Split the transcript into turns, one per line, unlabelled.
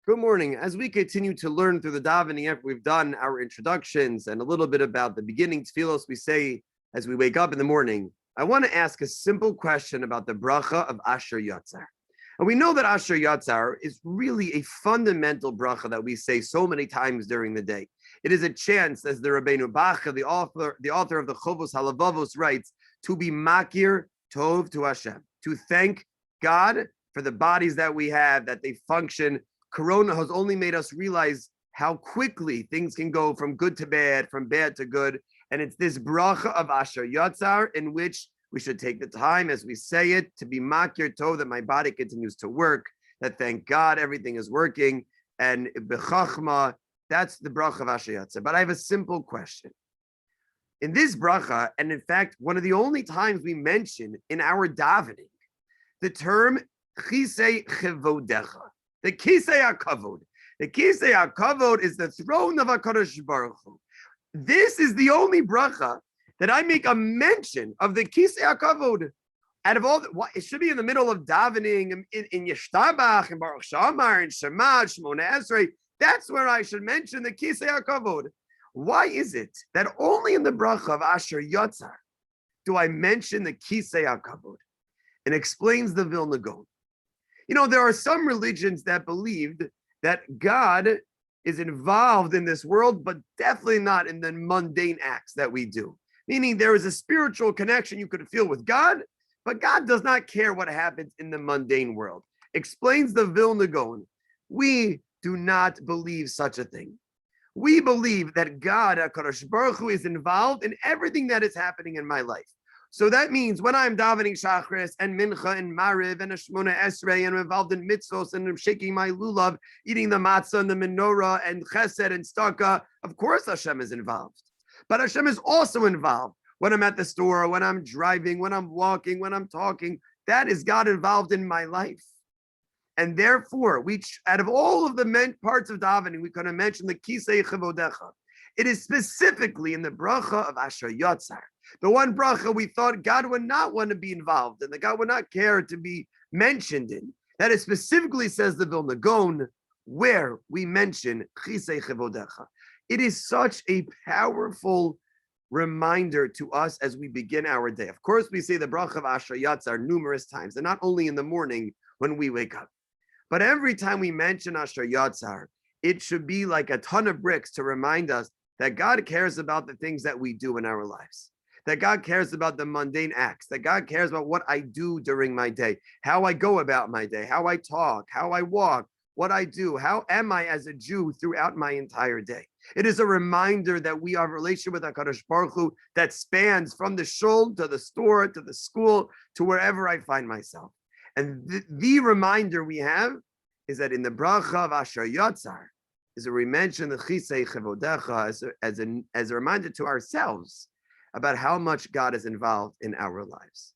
Good morning. As we continue to learn through the davening, after we've done our introductions and a little bit about the beginning tefillos we say as we wake up in the morning, I want to ask a simple question about the bracha of Asher Yatzar. And we know that Asher Yatzar is really a fundamental bracha that we say so many times during the day. It is a chance, as the Rabbeinu Bacha, the author of the Chovos Halavavos, writes, to be makir tov to Hashem, to thank God for the bodies that we have, that they function. Corona has only made us realize how quickly things can go from good to bad, from bad to good. And it's this bracha of Asher Yatzar in which we should take the time, as we say it, to be makir tov, that my body continues to work, that thank God everything is working. And b'chachma, that's the bracha of Asher Yatzar. But I have a simple question. In this bracha, and in fact, one of the only times we mention in our davening, the term chisei chevodecha, the Kisei HaKavod. The Kisei HaKavod is the throne of HaKadosh Baruch Hu. This is the only bracha that I make a mention of the Kisei HaKavod. Out of all, it should be in the middle of davening, in Yeshtabach, in Baruch Shamar, in Shema, Shmona Esrei. That's where I should mention the Kisei HaKavod. Why is it that only in the bracha of Asher Yatzar do I mention the Kisei HaKavod? It explains the Vilna Gaon. You know, there are some religions that believed that God is involved in this world, but definitely not in the mundane acts that we do. Meaning there is a spiritual connection you could feel with God, but God does not care what happens in the mundane world. Explains the Vilna Gaon. We do not believe such a thing. We believe that God, HaKadosh Baruch Hu, is involved in everything that is happening in my life. So that means when I'm davening Shachris and Mincha and Mariv and a Shmona Esrei and I'm involved in mitzvos and I'm shaking my lulav, eating the matzah and the menorah and chesed and staka, of course Hashem is involved. But Hashem is also involved when I'm at the store, when I'm driving, when I'm walking, when I'm talking. That is God involved in my life. And therefore, out of all of the parts of davening, we could have mentioned the Kisei Chevodecha. It is specifically in the bracha of Asher Yatzar. The one bracha we thought God would not want to be involved in, that God would not care to be mentioned in. That it specifically says the Vilna Gaon, where we mention Chisei Chevodecha. It is such a powerful reminder to us as we begin our day. Of course, we say the bracha of Asher Yatzar numerous times, and not only in the morning when we wake up. But every time we mention Asher Yatzar, it should be like a ton of bricks to remind us that God cares about the things that we do in our lives. That God cares about the mundane acts, that God cares about what I do during my day, how I go about my day, how I talk, how I walk, what I do, how am I as a Jew throughout my entire day. It is a reminder that we have a relationship with HaKadosh Baruch Hu that spans from the shul to the store, to the school, to wherever I find myself. And the reminder we have is that in the bracha of Asher Yatzar, is we mention the Chisei Chevodecha as a reminder to ourselves about how much God is involved in our lives.